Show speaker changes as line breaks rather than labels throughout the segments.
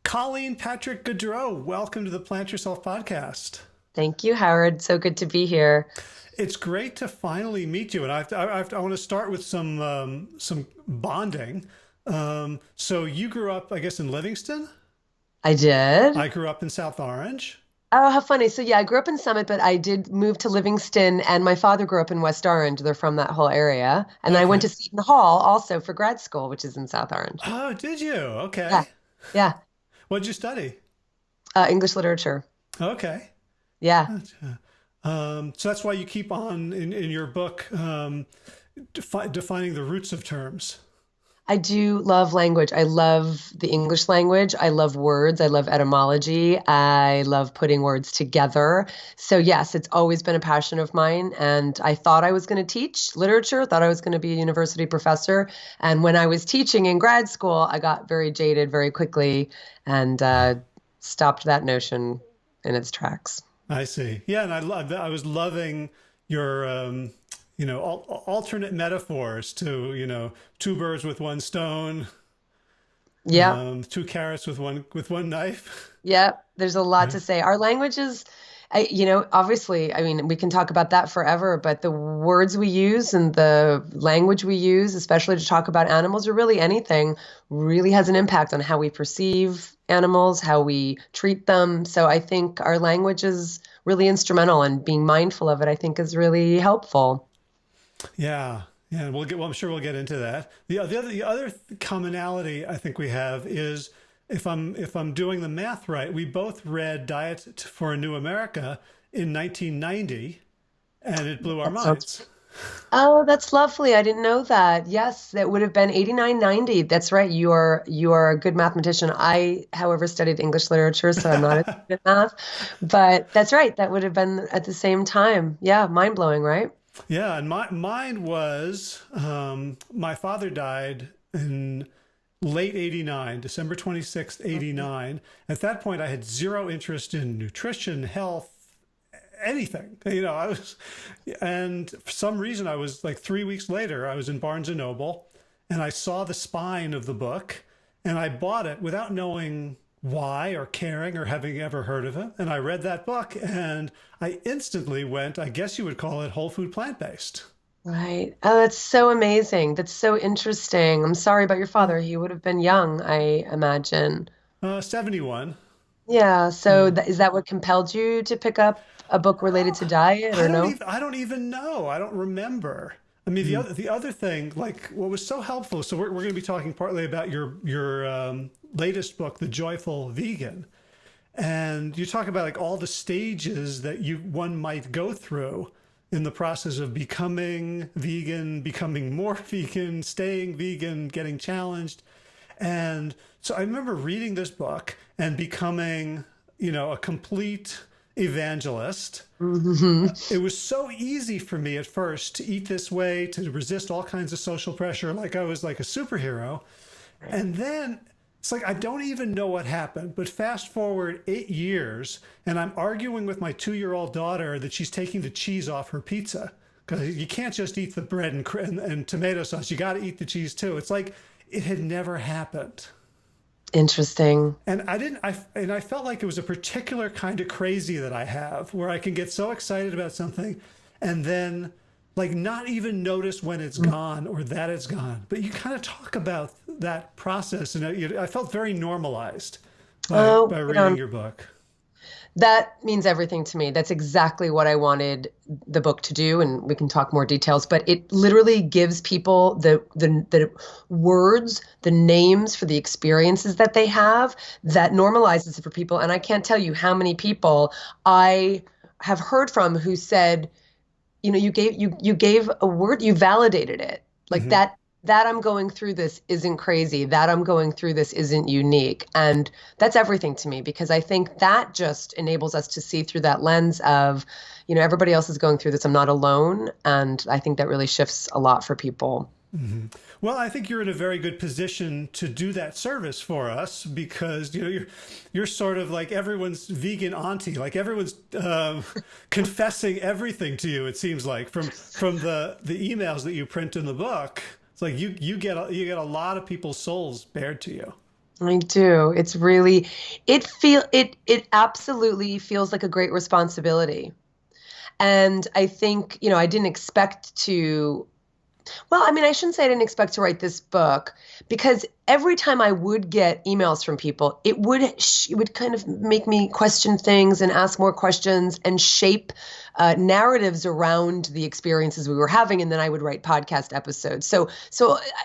Colleen Patrick Goudreau, welcome to the Plant Yourself podcast.
Thank you, Howard. So good to be here.
It's great to finally meet you, and I want to start with some bonding. So you grew up, I guess, in Livingston.
I did.
I grew up in South Orange.
Oh, how funny. So yeah, I grew up in Summit, but I did move to Livingston, and my father grew up in West Orange. They're from that whole area. And I went
Okay.
to Seton Hall also for grad school, which is in South Orange.
Oh, did you?
Yeah.
Okay.
Yeah.
What'd you study?
English literature.
Okay.
Yeah.
Gotcha. So that's why you keep on in your book defining the roots of terms.
I do love language. I love the English language. I love words. I love etymology. I love putting words together. So yes, it's always been a passion of mine. And I thought I was going to teach literature, thought I was going to be a university professor. And when I was teaching in grad school, I got very jaded very quickly and stopped that notion in its tracks.
I see. Yeah, and I was loving your alternate metaphors to two birds with one stone,
Yeah.
two carrots with one knife.
Yeah, there's a lot
Right.
to say. Our languages, obviously, I mean, we can talk about that forever, but the words we use and the language we use, especially to talk about animals or really anything, really has an impact on how we perceive animals, how we treat them. So I think our language is really instrumental, and being mindful of it, I think, is really helpful.
Yeah, yeah. Well, I'm sure we'll get into that. The other commonality I think we have is if I'm doing the math right, we both read Diet for a New America in 1990, and it blew our
That sounds
minds.
Oh, that's lovely. I didn't know that. Yes, that would have been 89, 90. That's right. You are a good mathematician. I, however, studied English literature, so I'm not as good at math. But that's right. That would have been at the same time. Yeah, mind blowing, right?
Yeah, and mine was my father died in late 89, December 26th, 89. At that point, I had zero interest in nutrition, health, anything. And for some reason, I was like 3 weeks later, I was in Barnes and Noble and I saw the spine of the book and I bought it without knowing why or caring or having ever heard of it. And I read that book and I instantly went, I guess you would call it whole food plant based.
Right. Oh, that's so amazing. That's so interesting. I'm sorry about your father. He would have been young, I imagine.
71.
Yeah. So
Yeah.
is that what compelled you to pick up a book related to diet or no?
I don't even know. I don't remember. I mean, the other thing, like what was so helpful. So we're going to be talking partly about your latest book, The Joyful Vegan, and you talk about like all the stages that one might go through in the process of becoming vegan, becoming more vegan, staying vegan, getting challenged. And so I remember reading this book and becoming, a complete evangelist.
Hmm.
It was so easy for me at first to eat this way, to resist all kinds of social pressure, like I was like a superhero. And then it's like I don't even know what happened. But fast forward 8 years, and I'm arguing with my 2-year-old daughter that she's taking the cheese off her pizza because you can't just eat the bread and tomato sauce. You got to eat the cheese too. It's like it had never happened.
Interesting.
And I felt like it was a particular kind of crazy that I have where I can get so excited about something and then like not even notice when it's gone or that it's gone. But you kind of talk about that process and I felt very normalized
Oh,
by
yeah.
reading your book.
That means everything to me. That's exactly what I wanted the book to do, and we can talk more details. But it literally gives people the words, the names for the experiences that they have that normalizes it for people. And I can't tell you how many people I have heard from who said, you gave a word, you validated it. Like
Hmm.
that I'm going through this isn't crazy. That I'm going through this isn't unique. And that's everything to me because I think that just enables us to see through that lens of, everybody else is going through this. I'm not alone. And I think that really shifts a lot for people.
Hmm. Well, I think you're in a very good position to do that service for us because you're sort of like everyone's vegan auntie, like everyone's confessing everything to you. It seems like from the emails that you print in the book, it's like you get a lot of people's souls bared to you.
I do. It's really, it absolutely feels like a great responsibility. And I think, I didn't expect to. Well, I mean, I shouldn't say I didn't expect to write this book because every time I would get emails from people, it would kind of make me question things and ask more questions and shape narratives around the experiences we were having, and then I would write podcast episodes. So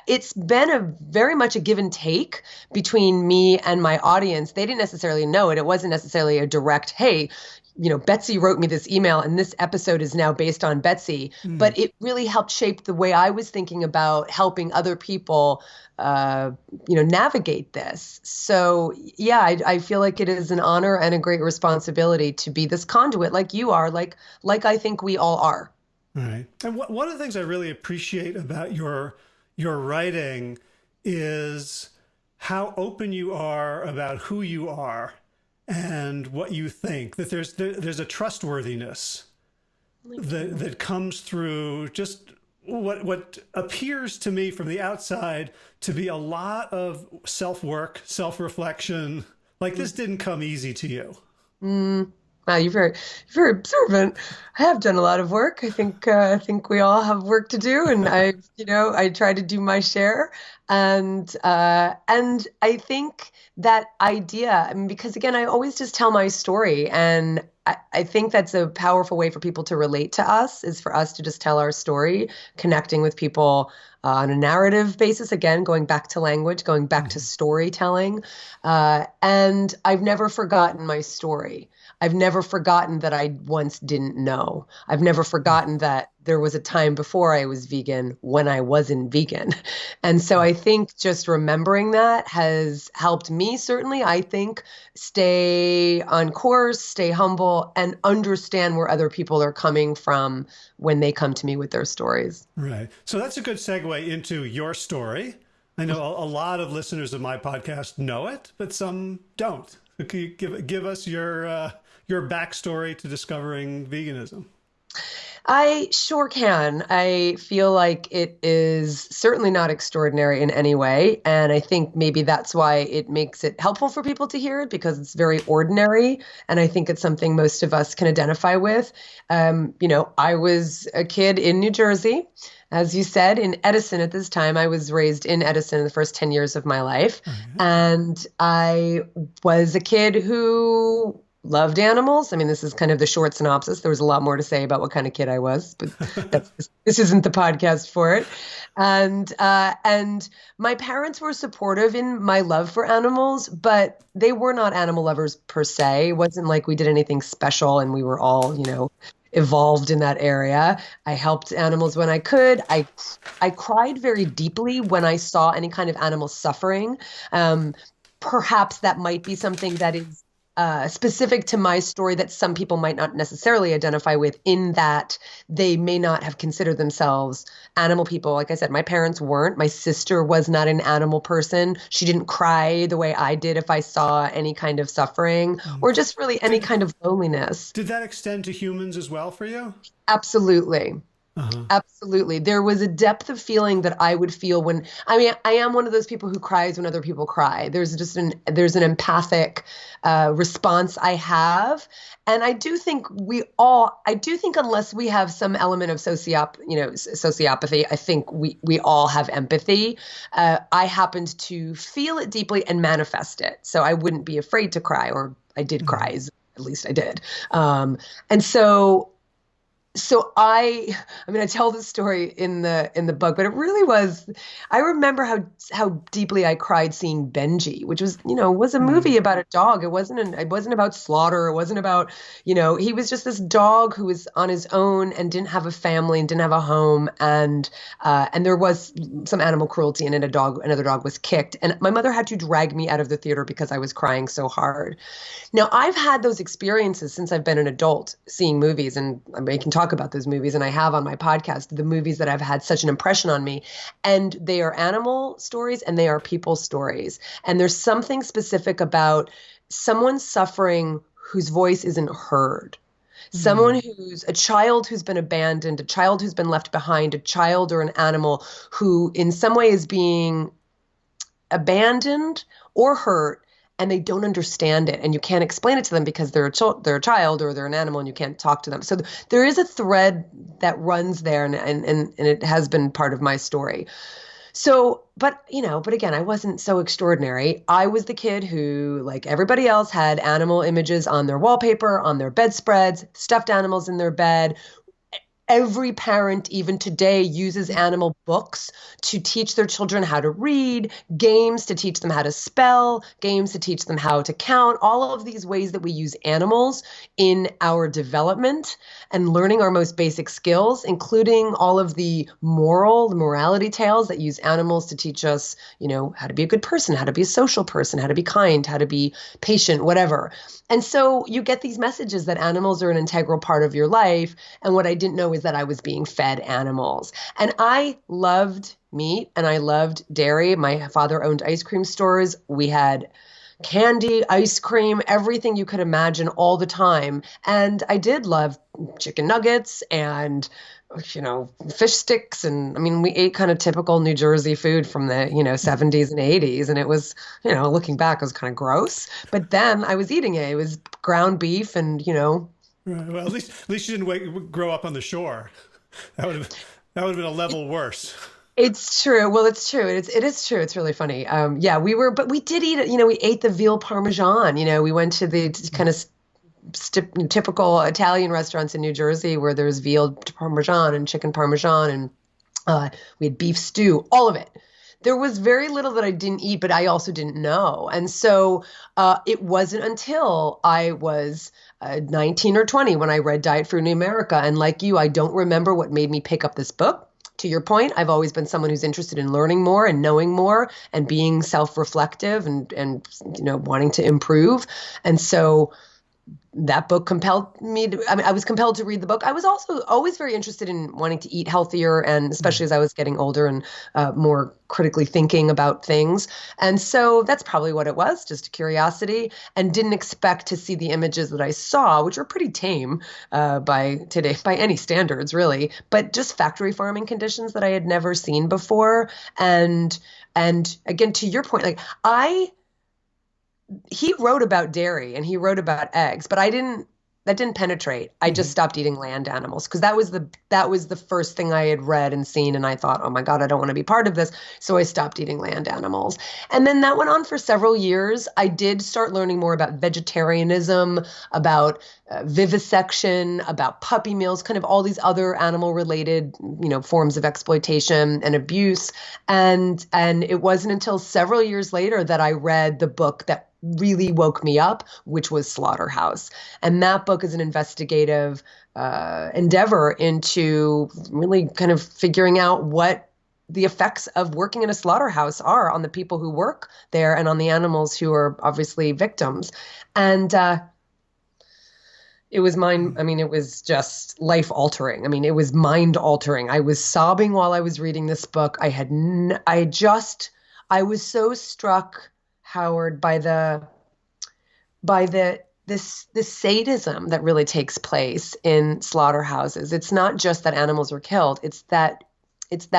it's been a very much a give and take between me and my audience. They didn't necessarily know it. It wasn't necessarily a direct, hey, Betsy wrote me this email and this episode is now based on Betsy, but it really helped shape the way I was thinking about helping other people, navigate this. So yeah, I feel like it is an honor and a great responsibility to be this conduit like you are, like I think we all are.
Right. And one of the things I really appreciate about your writing is how open you are about who you are and what you think, that there's a trustworthiness that comes through just what appears to me from the outside to be a lot of self-work, self-reflection. Like this didn't come easy to you.
Wow, you're very observant. I have done a lot of work. I think we all have work to do, and I try to do my share. And I think that idea, I mean, because again, I always just tell my story, and I think that's a powerful way for people to relate to us, is for us to just tell our story, connecting with people on a narrative basis. Again, going back to language, going back to storytelling, and I've never forgotten my story. I've never forgotten that I once didn't know. I've never forgotten that there was a time before I was vegan when I wasn't vegan. And so I think just remembering that has helped me, certainly, I think, stay on course, stay humble, and understand where other people are coming from when they come to me with their stories.
Right. So that's a good segue into your story. I know a lot of listeners of my podcast know it, but some don't. Can you give us your backstory to discovering veganism?
I sure can. I feel like it is certainly not extraordinary in any way. And I think maybe that's why it makes it helpful for people to hear it, because it's very ordinary. And I think it's something most of us can identify with. I was a kid in New Jersey, as you said, in Edison at this time. I was raised in Edison in the first 10 years of my life. And I was a kid who loved animals. I mean, this is kind of the short synopsis. There was a lot more to say about what kind of kid I was, but this isn't the podcast for it. And my parents were supportive in my love for animals, but they were not animal lovers per se. It wasn't like we did anything special and we were all, evolved in that area. I helped animals when I could. I cried very deeply when I saw any kind of animal suffering. Perhaps that might be something that is specific to my story that some people might not necessarily identify with, in that they may not have considered themselves animal people. Like I said, my parents weren't. My sister was not an animal person. She didn't cry the way I did if I saw any kind of suffering or just really any kind of loneliness.
Did that extend to humans as well for you?
Absolutely. Absolutely. There was a depth of feeling that I would feel when, I mean, I am one of those people who cries when other people cry. There's an empathic response I have. And I do think unless we have some element of sociopathy, I think we all have empathy. I happened to feel it deeply and manifest it. So I wouldn't be afraid to cry, or I did cry, at least I did. And so I tell this story in the book, but it really was, I remember how deeply I cried seeing Benji, which was a movie about a dog. It wasn't about slaughter. It wasn't about, he was just this dog who was on his own and didn't have a family and didn't have a home. And there was some animal cruelty, and another dog was kicked. And my mother had to drag me out of the theater because I was crying so hard. Now, I've had those experiences since I've been an adult, seeing movies, and I can talk about those movies, and I have on my podcast the movies that have had such an impression on me. And they are animal stories and they are people stories. And there's something specific about someone suffering whose voice isn't heard. Someone a child who's been abandoned, a child who's been left behind, a child or an animal who in some way is being abandoned or hurt, and they don't understand it, and you can't explain it to them because they're a child or they're an animal, and you can't talk to them. So there is a thread that runs there, and it has been part of my story. So, but again, I wasn't so extraordinary. I was the kid who, like everybody else, had animal images on their wallpaper, on their bedspreads, stuffed animals in their bed. Every parent, even today, uses animal books to teach their children how to read, games to teach them how to spell, games to teach them how to count, all of these ways that we use animals in our development and learning our most basic skills, including all of the morality tales that use animals to teach us, how to be a good person, how to be a social person, how to be kind, how to be patient, whatever. And so you get these messages that animals are an integral part of your life. And what I didn't know is that I was being fed animals. And I loved meat and I loved dairy. My father owned ice cream stores. We had candy, ice cream, everything you could imagine all the time. And I did love chicken nuggets and fish sticks. And I mean, we ate kind of typical New Jersey food from the, 70s and 80s. And it was, looking back, it was kind of gross. But then I was eating it. It was ground beef and,
Right. Well, at least you didn't grow up on the shore. That would have been a level worse.
It's true. Well, it's true. It is true. It's really funny. Yeah, but we did eat it. We ate the veal parmesan. We went to the kind of typical Italian restaurants in New Jersey where there's veal parmesan and chicken parmesan, and we had beef stew, all of it. There was very little that I didn't eat, but I also didn't know. And so it wasn't until I was 19 or 20 when I read Diet for a New America. And like you, I don't remember what made me pick up this book. To your point, I've always been someone who's interested in learning more and knowing more and being self-reflective and wanting to improve. And so that book compelled me I was compelled to read the book. I was also always very interested in wanting to eat healthier, and especially as I was getting older and more critically thinking about things. And so that's probably what it was, just a curiosity, and didn't expect to see the images that I saw, which were pretty tame by any standards, really, but just factory farming conditions that I had never seen before. And again, to your point, like he wrote about dairy and he wrote about eggs, but that didn't penetrate. I just stopped eating land animals because that was the first thing I had read and seen. And I thought, oh my God, I don't want to be part of this. So I stopped eating land animals. And then that went on for several years. I did start learning more about vegetarianism, about vivisection, about puppy mills, kind of all these other animal related, forms of exploitation and abuse. And it wasn't until several years later that I read the book that really woke me up, which was Slaughterhouse. And that book is an investigative endeavor into really kind of figuring out what the effects of working in a slaughterhouse are on the people who work there and on the animals who are obviously victims. And it was just life altering. I mean, it was mind altering. I was sobbing while I was reading this book. I was so struck, Howard, by this sadism that really takes place in slaughterhouses. It's not just that animals are killed, it's that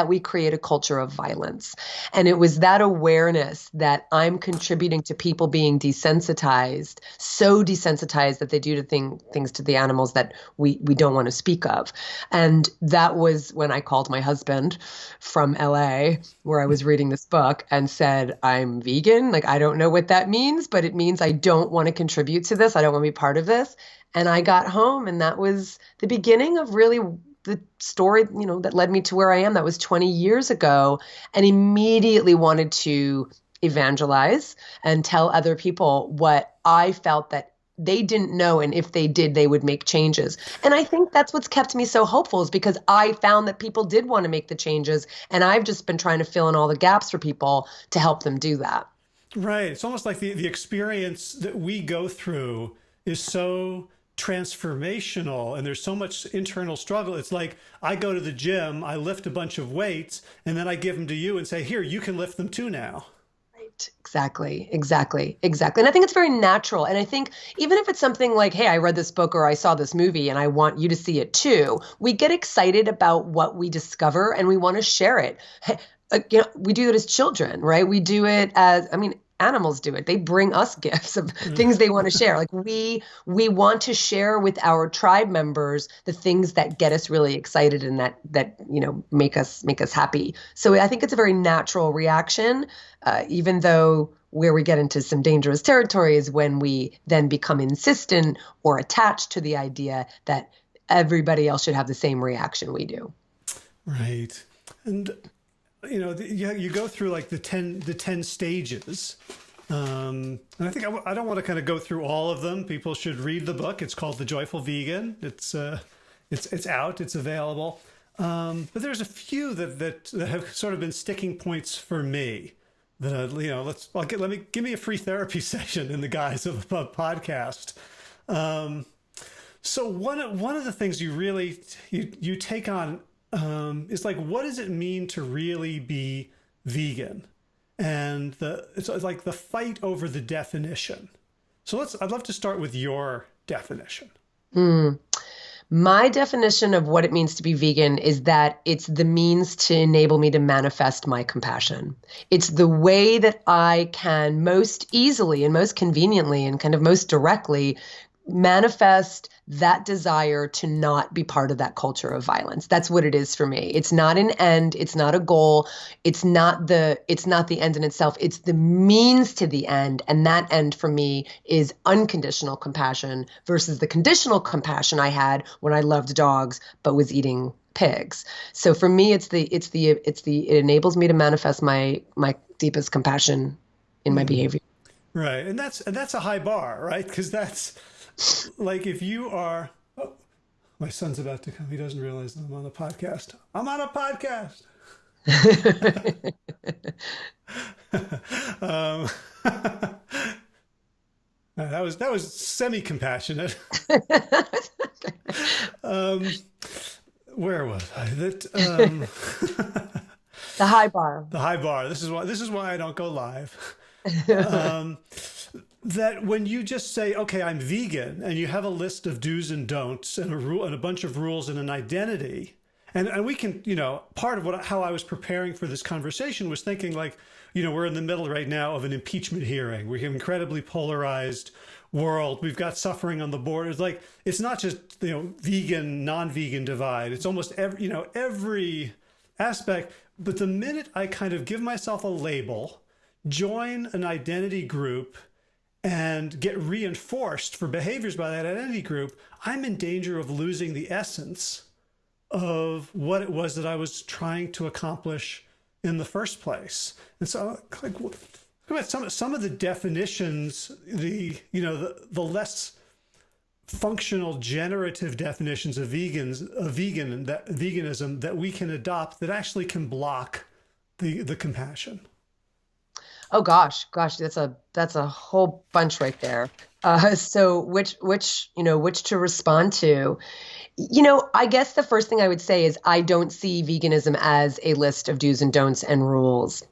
we create a culture of violence. And it was that awareness that I'm contributing to people being desensitized, so desensitized that they do things to the animals that we don't want to speak of. And that was when I called my husband from LA, where I was reading this book, and said, I'm vegan. Like, I don't know what that means, but it means I don't want to contribute to this. I don't want to be part of this. And I got home, and that was the beginning of really the story, that led me to where I am. That was 20 years ago, and immediately wanted to evangelize and tell other people what I felt that they didn't know. And if they did, they would make changes. And I think that's what's kept me so hopeful, is because I found that people did want to make the changes. And I've just been trying to fill in all the gaps for people to help them do that.
Right. It's almost like the experience that we go through is so transformational, and there's so much internal struggle. It's like I go to the gym, I lift a bunch of weights, and then I give them to you and say, here, you can lift them too now.
Right. Exactly. And I think it's very natural. And I think even if it's something like, hey, I read this book or I saw this movie and I want you to see it too, we get excited about what we discover and we want to share it. we do it as children, right? We do it as, I mean, animals do it. They bring us gifts of things they want to share. Like we want to share with our tribe members the things that get us really excited and that make us happy. So I think it's a very natural reaction, even though where we get into some dangerous territory is when we then become insistent or attached to the idea that everybody else should have the same reaction we do.
Right. And you go through like the 10 stages. And I think I don't want to kind of go through all of them. People should read the book. It's called The Joyful Vegan. It's out, it's available. But there's a few that have sort of been sticking points for me that, give me a free therapy session in the guise of a podcast. So one of the things you take on is like, what does it mean to really be vegan? And it's like the fight over the definition. So I'd love to start with your definition.
My definition of what it means to be vegan is that it's the means to enable me to manifest my compassion. It's the way that I can most easily and most conveniently and kind of most directly manifest that desire to not be part of that culture of violence. That's what it is for me. It's not an end. It's not a goal. It's not the end in itself. It's the means to the end. And that end for me is unconditional compassion versus the conditional compassion I had when I loved dogs but was eating pigs. So for me, it enables me to manifest my deepest compassion in my behavior.
Right. And that's a high bar, right? Because that's like if you are, my son's about to come. He doesn't realize I'm on a podcast. I'm on a podcast. That was semi-compassionate. Where was I?
The high bar.
The high bar. This is why I don't go live. That when you just say, okay, I'm vegan, and you have a list of do's and don'ts and a bunch of rules and an identity, and we can, part of how I was preparing for this conversation was thinking like, we're in the middle right now of an impeachment hearing. We have an incredibly polarized world. We've got suffering on the borders. Like, it's not just, vegan, non-vegan divide. It's almost every aspect. But the minute I kind of give myself a label, join an identity group, and get reinforced for behaviors by that identity group, I'm in danger of losing the essence of what it was that I was trying to accomplish in the first place. And so, like, look at some of the definitions, the less functional, generative definitions of veganism that we can adopt that actually can block the compassion.
Oh gosh, that's a whole bunch right there. So which to respond to? I guess the first thing I would say is I don't see veganism as a list of do's and don'ts and rules.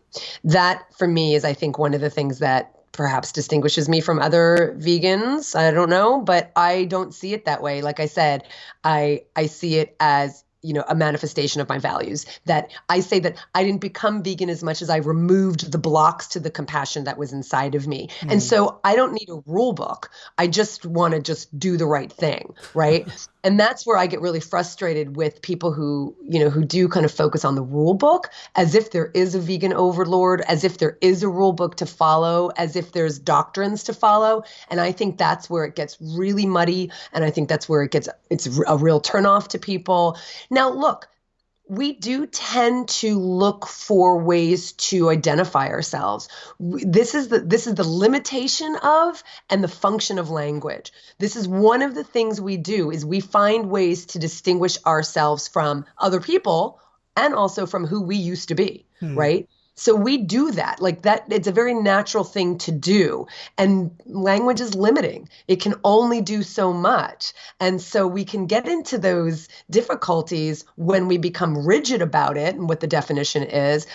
That for me is, I think, one of the things that perhaps distinguishes me from other vegans. I don't know, but I don't see it that way. Like I said, I see it as a manifestation of my values, that I say that I didn't become vegan as much as I removed the blocks to the compassion that was inside of me. And so I don't need a rule book. I just want to just do the right thing. Right. And that's where I get really frustrated with people who do kind of focus on the rule book as if there is a vegan overlord, as if there is a rule book to follow, as if there's doctrines to follow. And I think that's where it gets really muddy. And I think that's where it's a real turnoff to people. Now, look, we do tend to look for ways to identify ourselves. This is the limitation of and the function of language. This is one of the things we do is we find ways to distinguish ourselves from other people and also from who we used to be, right? So we do that, like that. It's a very natural thing to do. And language is limiting. It can only do so much. And so we can get into those difficulties when we become rigid about it and what the definition is.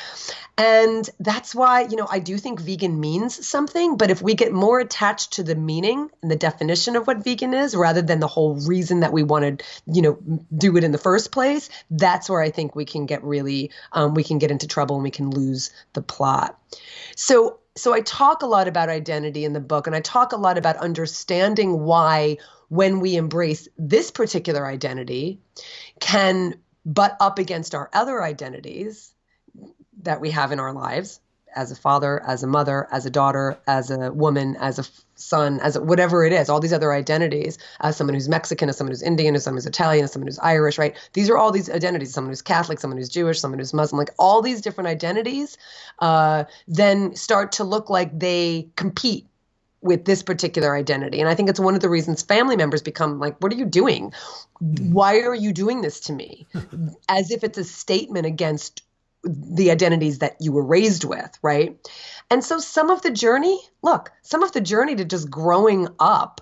And that's why, I do think vegan means something, but if we get more attached to the meaning and the definition of what vegan is, rather than the whole reason that we want to, do it in the first place, that's where I think we can get really, we can get into trouble and we can lose the plot. So I talk a lot about identity in the book, and I talk a lot about understanding why when we embrace this particular identity can butt up against our other identities that we have in our lives as a father, as a mother, as a daughter, as a woman, as a son, whatever it is, all these other identities, as someone who's Mexican, as someone who's Indian, as someone who's Italian, as someone who's Irish, right? These are all these identities, someone who's Catholic, someone who's Jewish, someone who's Muslim, like all these different identities then start to look like they compete with this particular identity. And I think it's one of the reasons family members become like, what are you doing? Why are you doing this to me? As if it's a statement against the identities that you were raised with, right? And so some of the journey to just growing up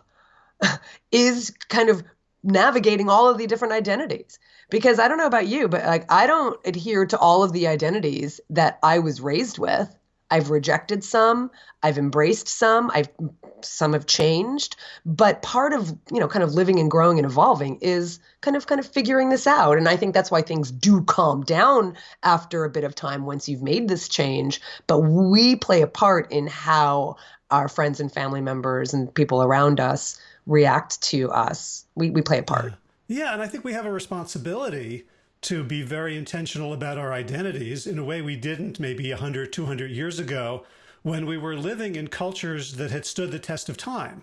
is kind of navigating all of the different identities. Because I don't know about you, but like I don't adhere to all of the identities that I was raised with. I've rejected some, I've embraced some have changed, but part of, kind of living and growing and evolving is kind of figuring this out. And I think that's why things do calm down after a bit of time once you've made this change. But we play a part in how our friends and family members and people around us react to us. We play a part.
Yeah. And I think we have a responsibility to be very intentional about our identities in a way we didn't maybe 100, 200 years ago when we were living in cultures that had stood the test of time.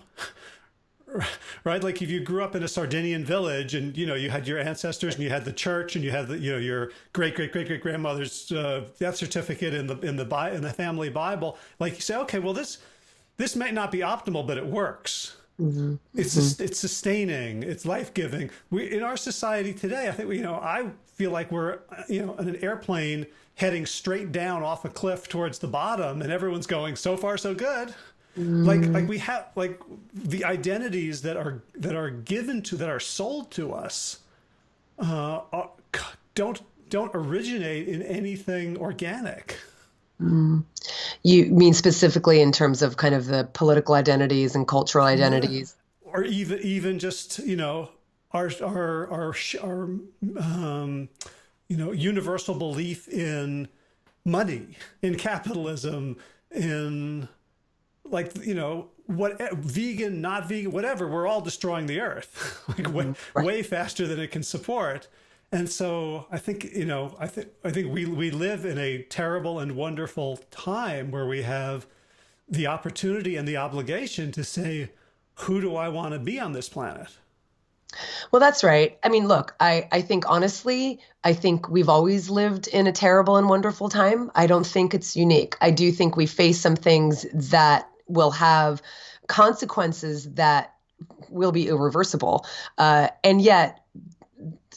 Right? Like if you grew up in a Sardinian village and, you had your ancestors and you had the church and you had your great-great-great-great-grandmother's death certificate in the family Bible, like you say, okay, well, this might not be optimal, but it works. Mm-hmm. It's sustaining, it's life-giving. In our society today, I think I feel like we're in an airplane heading straight down off a cliff towards the bottom, and everyone's going so far so good. Like we have like the identities that are given to, that are sold to us, don't originate in anything organic.
You mean specifically in terms of kind of the political identities and cultural identities,
or even just our universal belief in money, in capitalism, in what vegan, not vegan, whatever. We're all destroying the earth way faster than it can support. And so I think, I think we live in a terrible and wonderful time where we have the opportunity and the obligation to say, who do I want to be on this planet?
Well, that's right. I mean, look, I think honestly, I think we've always lived in a terrible and wonderful time. I don't think it's unique. I do think we face some things that will have consequences that will be irreversible. And yet,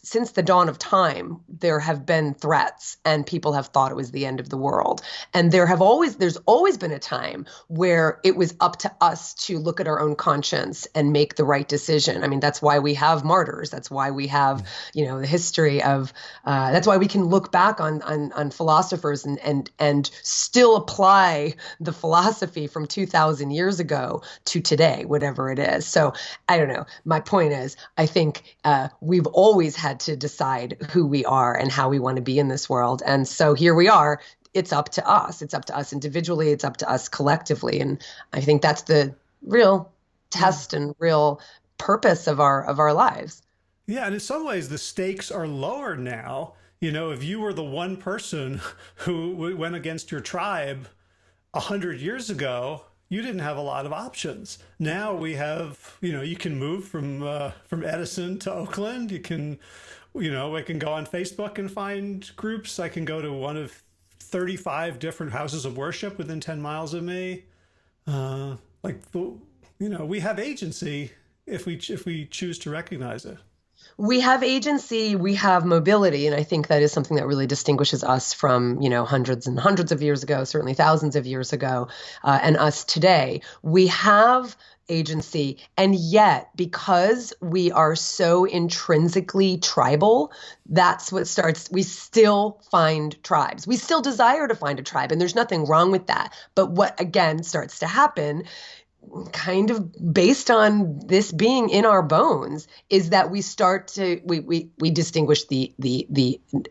since the dawn of time, there have been threats and people have thought it was the end of the world. And there's always been a time where it was up to us to look at our own conscience and make the right decision. I mean, that's why we have martyrs. That's why we have, the history of, that's why we can look back on philosophers and still apply the philosophy from 2000 years ago to today, whatever it is. So I don't know. My point is, I think we've always had to decide who we are and how we want to be in this world. And so here we are. It's up to us. It's up to us individually. It's up to us collectively. And I think that's the real test and real purpose of our lives.
Yeah. And in some ways, the stakes are lower now. If you were the one person who went against your tribe 100 years ago, you didn't have a lot of options. Now we have, you can move from Edison to Oakland. You can, I can go on Facebook and find groups. I can go to one of 35 different houses of worship within 10 miles of me. We have agency if we choose to recognize it.
We have agency, we have mobility, and I think that is something that really distinguishes us from, hundreds and hundreds of years ago, certainly thousands of years ago, and us today. We have agency, and yet because we are so intrinsically tribal, that's what starts. We still find tribes. We still desire to find a tribe, and there's nothing wrong with that. But what again starts to happen, kind of based on this being in our bones, is that we start to we distinguish the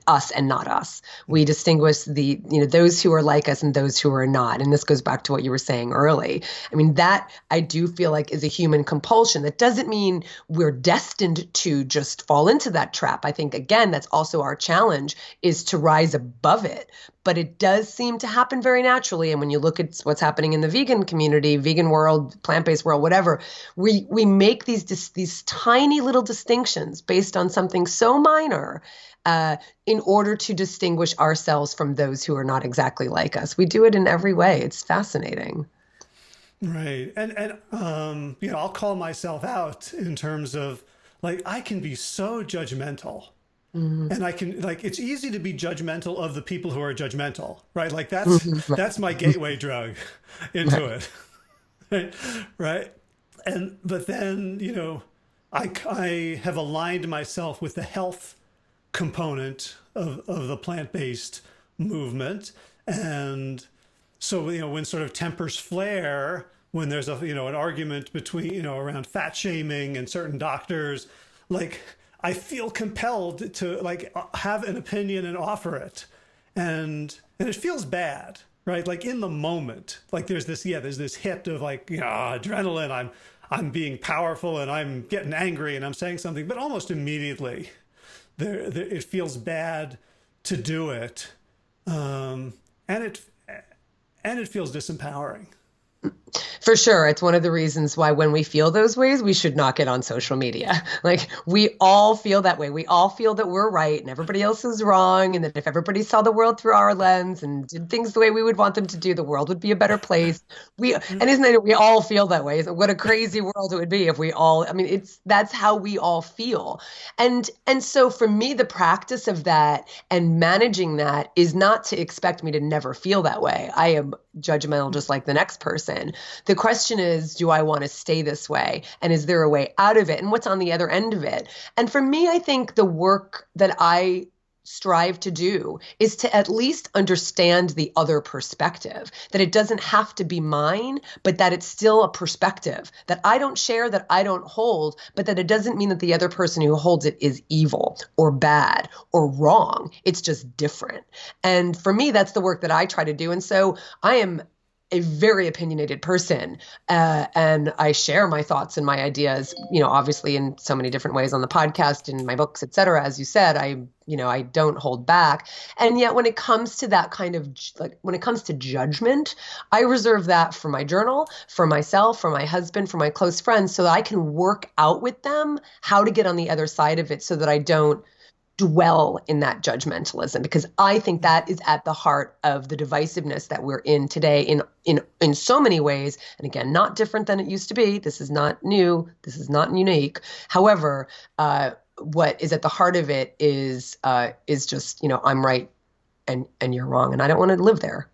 us and not us. We distinguish the those who are like us and those who are not. And this goes back to what you were saying early. I mean, that I do feel like is a human compulsion. That doesn't mean we're destined to just fall into that trap. I think again that's also our challenge, is to rise above it. But it does seem to happen very naturally. And when you look at what's happening in the vegan community, vegan world, plant-based world, whatever, we make these tiny little distinctions based on something so minor, in order to distinguish ourselves from those who are not exactly like us. We do it in every way. It's fascinating.
Right. And I'll call myself out in terms of, like, I can be so judgmental. And I can, like, it's easy to be judgmental of the people who are judgmental, right? Like that's my gateway drug into it. Right. But then, I have aligned myself with the health component of the plant-based movement. And so, when sort of tempers flare, when there's an argument between, around fat shaming and certain doctors, like, I feel compelled to, like, have an opinion and offer it. And it feels bad, right? Like, in the moment, like, there's this hit of, like, adrenaline. I'm being powerful and I'm getting angry and I'm saying something, but almost immediately it feels bad to do it. And it feels disempowering.
For sure. It's one of the reasons why when we feel those ways, we should not get on social media. Like, we all feel that way. We all feel that we're right and everybody else is wrong. And that if everybody saw the world through our lens and did things the way we would want them to do, the world would be a better place. And isn't it, we all feel that way? What a crazy world it would be if we all, I mean, that's how we all feel. And so for me, the practice of that and managing that is not to expect me to never feel that way. I am judgmental just like the next person. The question is, do I want to stay this way? And is there a way out of it? And what's on the other end of it? And for me, I think the work that I strive to do is to at least understand the other perspective, that it doesn't have to be mine, but that it's still a perspective that I don't share, that I don't hold, but that it doesn't mean that the other person who holds it is evil or bad or wrong. It's just different. And for me, that's the work that I try to do. And so I am a very opinionated person, and I share my thoughts and my ideas, obviously in so many different ways on the podcast, in my books, et cetera. As you said, I don't hold back. And yet when it comes to that kind of, like, when it comes to judgment, I reserve that for my journal, for myself, for my husband, for my close friends, so that I can work out with them how to get on the other side of it so that I don't dwell in that judgmentalism, because I think that is at the heart of the divisiveness that we're in today in so many ways. And again, not different than it used to be. This is not new. This is not unique. However, what is at the heart of it is just, I'm right and you're wrong. And I don't want to live there.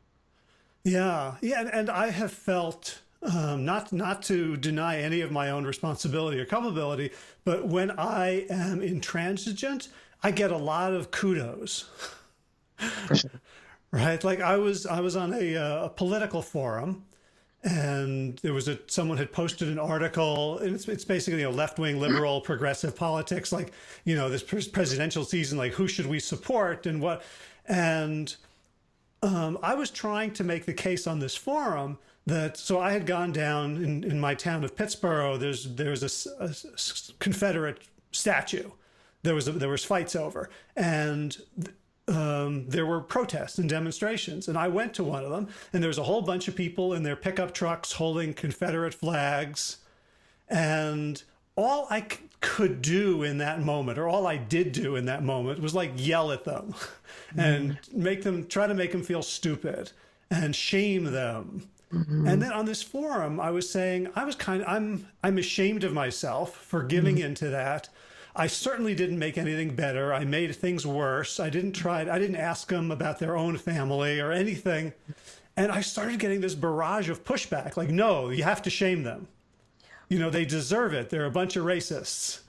Yeah. Yeah. And I have felt, not to deny any of my own responsibility or culpability, but when I am intransigent, I get a lot of kudos.
For sure.
Right? Like, I was on a political forum, and there was someone had posted an article, and it's basically left-wing liberal progressive politics, like, this presidential season, like, who should we support and what. And I was trying to make the case on this forum that, so I had gone down in my town of Pittsburgh. There's a Confederate statue. There was fights over, and there were protests and demonstrations. And I went to one of them, and there was a whole bunch of people in their pickup trucks holding Confederate flags. And all I could do in that moment, or all I did do in that moment, was, like, yell at them and try to make them feel stupid and shame them. Mm-hmm. And then on this forum, I was saying I'm ashamed of myself for giving into that. I certainly didn't make anything better. I made things worse. I didn't ask them about their own family or anything. And I started getting this barrage of pushback. Like, no, you have to shame them. They deserve it. They're a bunch of racists.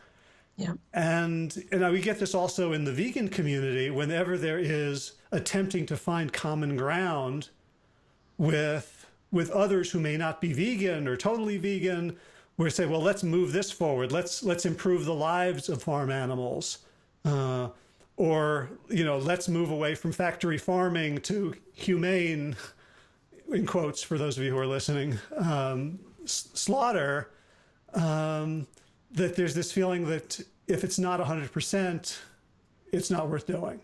Yeah.
And we get this also in the vegan community. Whenever there is attempting to find common ground with others who may not be vegan or totally vegan, we say, well, let's move this forward. Let's improve the lives of farm animals, or let's move away from factory farming to humane, in quotes for those of you who are listening, slaughter. That there's this feeling that if it's not 100%, it's not worth doing.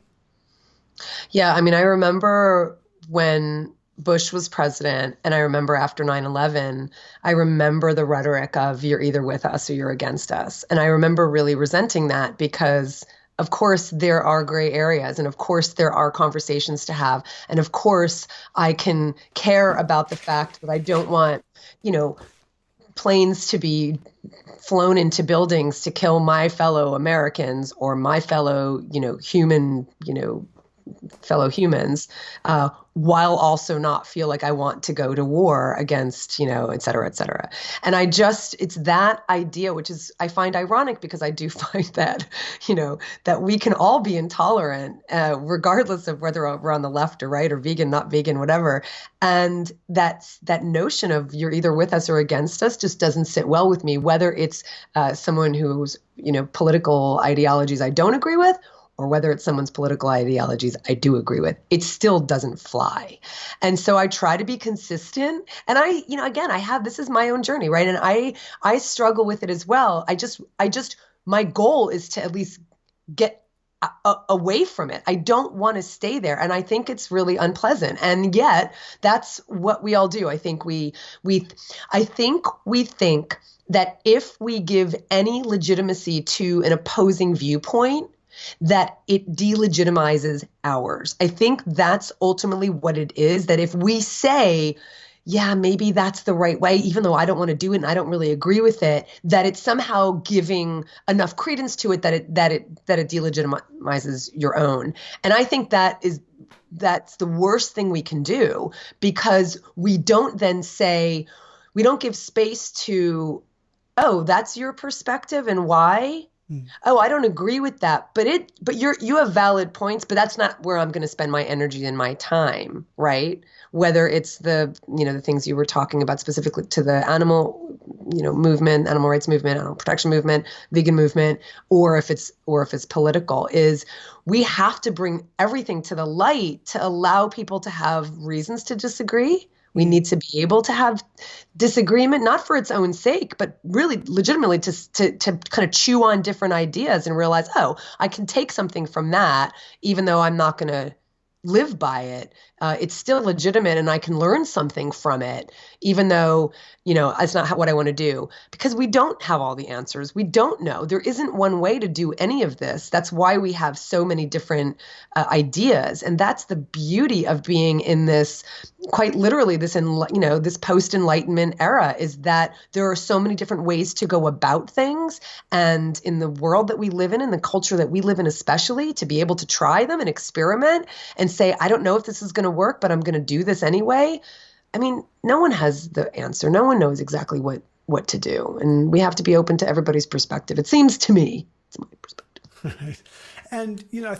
Yeah, I mean, I remember when Bush was president, and I remember after 9/11, I remember the rhetoric of you're either with us or you're against us. And I remember really resenting that because, of course, there are gray areas, and of course, there are conversations to have. And of course, I can care about the fact that I don't want, planes to be flown into buildings to kill my fellow Americans or my fellow, fellow humans, while also not feel like I want to go to war against, et cetera, et cetera. And it's that idea, which is, I find ironic because I do find that, that we can all be intolerant, regardless of whether we're on the left or right or vegan, not vegan, whatever. And that notion of you're either with us or against us just doesn't sit well with me, whether it's someone whose, political ideologies I don't agree with, or whether it's someone's political ideologies I do agree with, it still doesn't fly. And so I try to be consistent. And this is my own journey, right? And I struggle with it as well. My goal is to at least get away from it. I don't want to stay there. And I think it's really unpleasant. And yet that's what we all do. I think we think that if we give any legitimacy to an opposing viewpoint, that it delegitimizes ours. I think that's ultimately what it is, that if we say, yeah, maybe that's the right way, even though I don't want to do it and I don't really agree with it, that it's somehow giving enough credence to it that it delegitimizes your own. And I think that's the worst thing we can do, because we don't give space to, oh, that's your perspective and why? Oh, I don't agree with that, but you have valid points, but that's not where I'm going to spend my energy and my time, right? Whether it's the things you were talking about specifically to the animal, movement, animal rights movement, animal protection movement, vegan movement, or if it's political, is we have to bring everything to the light to allow people to have reasons to disagree. We need to be able to have disagreement, not for its own sake, but really legitimately to kind of chew on different ideas and realize, oh, I can take something from that, even though I'm not going to live by it. It's still legitimate and I can learn something from it, even though, it's not what I want to do, because we don't have all the answers. We don't know. There isn't one way to do any of this. That's why we have so many different ideas. And that's the beauty of being in this, quite literally, this post-Enlightenment era, is that there are so many different ways to go about things. And in the world that we live in the culture that we live in, especially, to be able to try them and experiment and say, I don't know if this is going to work, but I'm going to do this anyway. I mean, no one has the answer. No one knows exactly what to do. And we have to be open to everybody's perspective. It seems to me. It's my perspective.
Right. And, I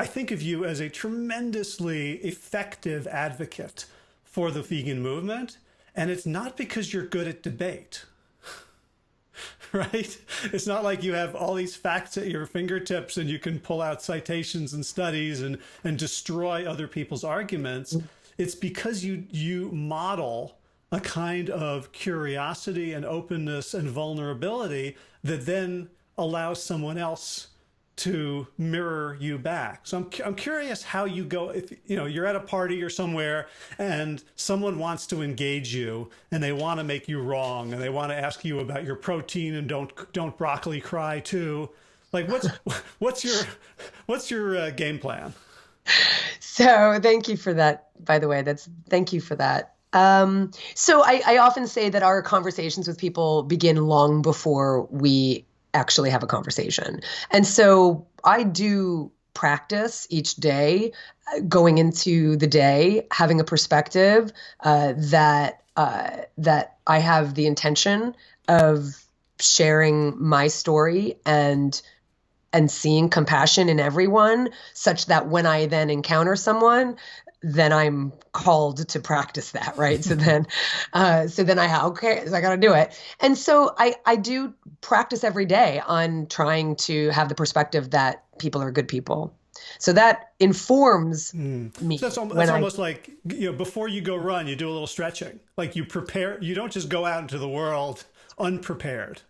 think of you as a tremendously effective advocate for the vegan movement. And it's not because you're good at debate, right? It's not like you have all these facts at your fingertips and you can pull out citations and studies and destroy other people's arguments. It's because you model a kind of curiosity and openness and vulnerability that then allows someone else to mirror you back. So I'm curious how you go, if you're at a party or somewhere and someone wants to engage you and they want to make you wrong and they want to ask you about your protein and don't broccoli cry too. Like what's your game plan?
So thank you for that, by the way. Thank you for that. So I often say that our conversations with people begin long before we actually have a conversation. And so I do practice each day, going into the day, having a perspective that I have the intention of sharing my story and seeing compassion in everyone, such that when I then encounter someone, then I'm called to practice that, right? So then I got to do it. And so I do practice every day on trying to have the perspective that people are good people. So that informs me.
So that's almost like, before you go run, you do a little stretching. Like you prepare, you don't just go out into the world unprepared.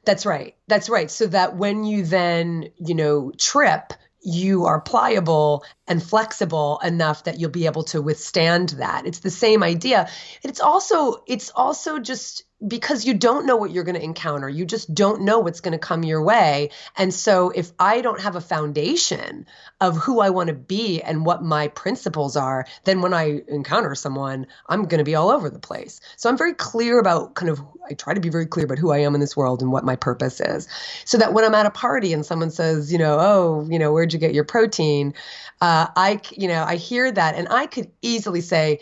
That's right. That's right. So that when you then, trip, you are pliable and flexible enough that you'll be able to withstand that. It's the same idea. It's also just because you don't know what you're going to encounter. You just don't know what's going to come your way. And so if I don't have a foundation of who I want to be and what my principles are, then when I encounter someone, I'm going to be all over the place. So I'm very clear about I try to be very clear about who I am in this world and what my purpose is. So that when I'm at a party and someone says, where'd you get your protein? I hear that and I could easily say,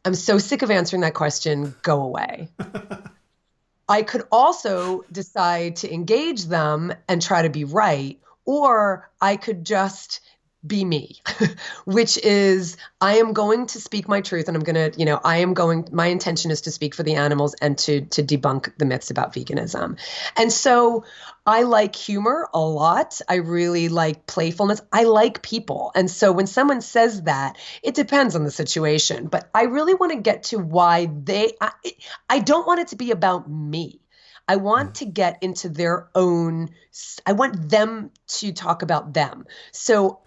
I'm so sick of answering that question, go away. I could also decide to engage them and try to be right, or I could just be me, which is I am going to speak my truth and I'm going to, my intention is to speak for the animals and to debunk the myths about veganism. And so I like humor a lot. I really like playfulness. I like people. And so when someone says that, it depends on the situation, but I really want to get to why I don't want it to be about me. I want to get into I want them to talk about them. So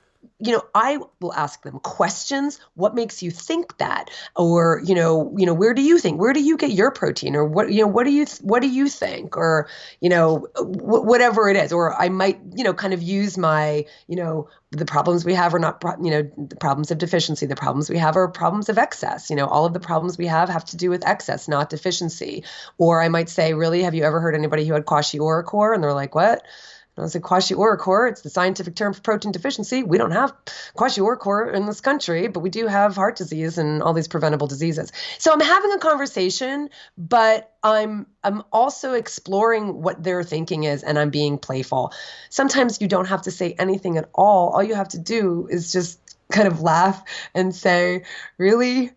I will ask them questions. What makes you think that? Or, where do you get your protein? Or what do you think? Or, whatever it is. Or I might, kind of use my, the problems we have are not, the problems of deficiency. The problems we have are problems of excess. All of the problems we have to do with excess, not deficiency. Or I might say, really, have you ever heard anybody who had kwashiorkor? And they're like, what? I was like, kwashiorkor, it's the scientific term for protein deficiency. We don't have kwashiorkor in this country, but we do have heart disease and all these preventable diseases. So I'm having a conversation, but I'm also exploring what their thinking is, and I'm being playful. Sometimes you don't have to say anything at all. All you have to do is just kind of laugh and say, really?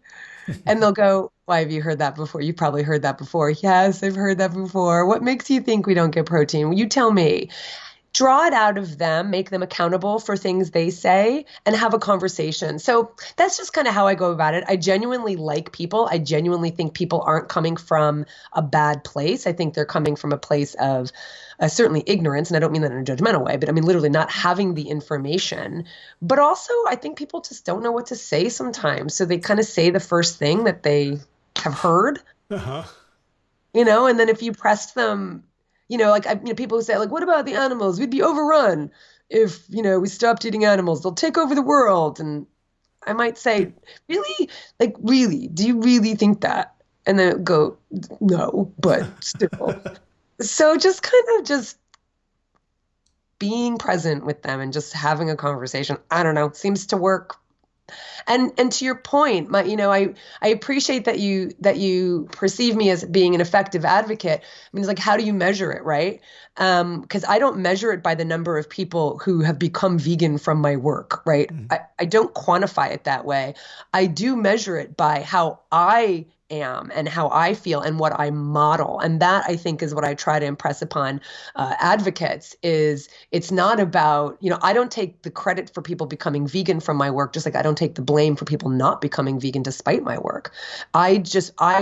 And they'll go, why have you heard that before? You probably heard that before. Yes, I've heard that before. What makes you think we don't get protein? Well, you tell me. Draw it out of them, make them accountable for things they say, and have a conversation. So that's just kind of how I go about it. I genuinely like people. I genuinely think people aren't coming from a bad place. I think they're coming from a place of certainly ignorance, and I don't mean that in a judgmental way, but I mean literally not having the information. But also, I think people just don't know what to say sometimes. So they kind of say the first thing that they have heard,
Uh-huh.
And then if you pressed them, people who say, like, what about the animals? We'd be overrun if, we stopped eating animals. They'll take over the world. And I might say, really? Like, really? Do you really think that? And then go, no, but still. So just kind of just being present with them and just having a conversation, I don't know, seems to work. And to your point, I appreciate that you perceive me as being an effective advocate. I mean, it's like, how do you measure it, right? Because I don't measure it by the number of people who have become vegan from my work, right? I don't quantify it that way. I do measure it by how I am and how I feel and what I model. And that, I think, is what I try to impress upon advocates is it's not about, I don't take the credit for people becoming vegan from my work, just like I don't take the blame for people not becoming vegan despite my work. I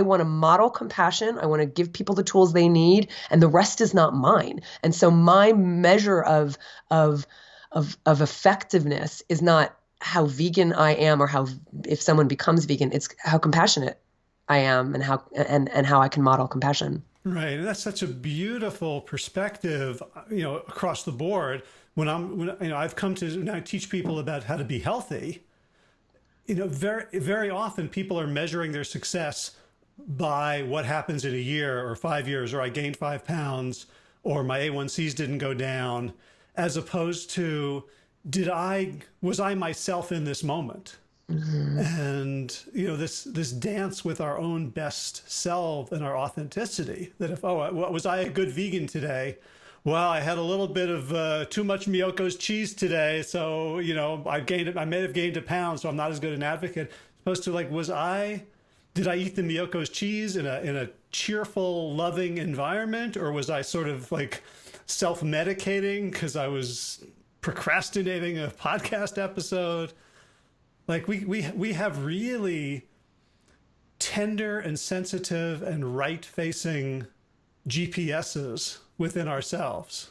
want to model compassion. I want to give people the tools they need, and the rest is not mine. And so my measure of effectiveness is not how vegan I am or how, if someone becomes vegan, it's how compassionate I am and how I can model compassion.
Right. And that's such a beautiful perspective, across the board. When I've come to now teach people about how to be healthy, very, very often people are measuring their success by what happens in a year or 5 years, or I gained 5 pounds, or my A1Cs didn't go down, as opposed to was I myself in this moment? And this dance with our own best self and our authenticity, that if was I a good vegan today? Well, I had a little bit of too much Miyoko's cheese today, so I may have gained a pound, so I'm not as good an advocate. Opposed to did I eat the Miyoko's cheese in a cheerful, loving environment, or was I sort of like self-medicating because I was procrastinating a podcast episode? Like we have really tender and sensitive and right-facing GPSs within ourselves.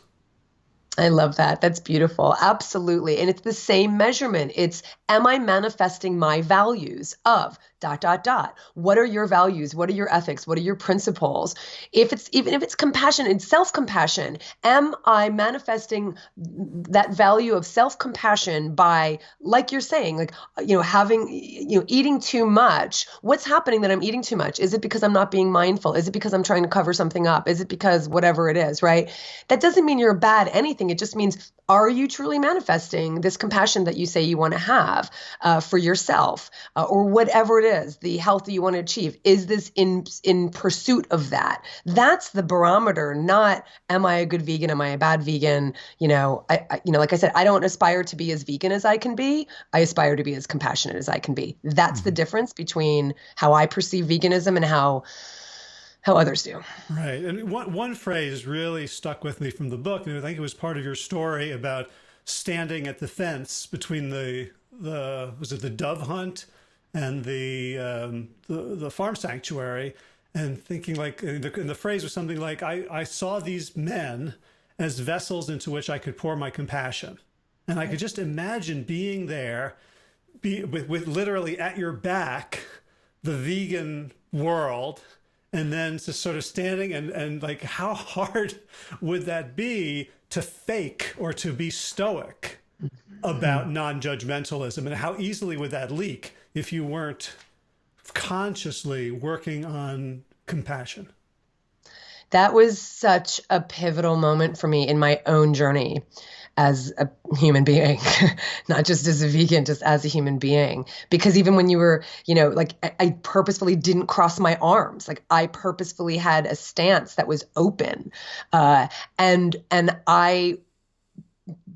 I love that. That's beautiful. Absolutely. And it's the same measurement. It's, am I manifesting my values of ... What are your values? What are your ethics? What are your principles? Even if it's compassion and self-compassion, am I manifesting that value of self-compassion by, like you're saying, like, eating too much? What's happening that I'm eating too much? Is it because I'm not being mindful? Is it because I'm trying to cover something up? Is it because whatever it is, right? That doesn't mean you're bad at anything. It just means, are you truly manifesting this compassion that you say you want to have for yourself, or whatever it is, the health that you want to achieve? Is this in pursuit of that? That's the barometer, not am I a good vegan? Am I a bad vegan? Like I said, I don't aspire to be as vegan as I can be. I aspire to be as compassionate as I can be. That's the difference between how I perceive veganism and how others do.
Right. And one phrase really stuck with me from the book, and I think it was part of your story about standing at the fence between was it the dove hunt and the farm sanctuary, and thinking like, and the phrase was something like, I saw these men as vessels into which I could pour my compassion. And I could just imagine being there, with literally at your back, the vegan world, and then just sort of standing and like, how hard would that be to fake or to be stoic about non-judgmentalism, and how easily would that leak if you weren't consciously working on compassion?
That was such a pivotal moment for me in my own journey as a human being, not just as a vegan, just as a human being. Because even when you were, like, I purposefully didn't cross my arms. Like, I purposefully had a stance that was open. And I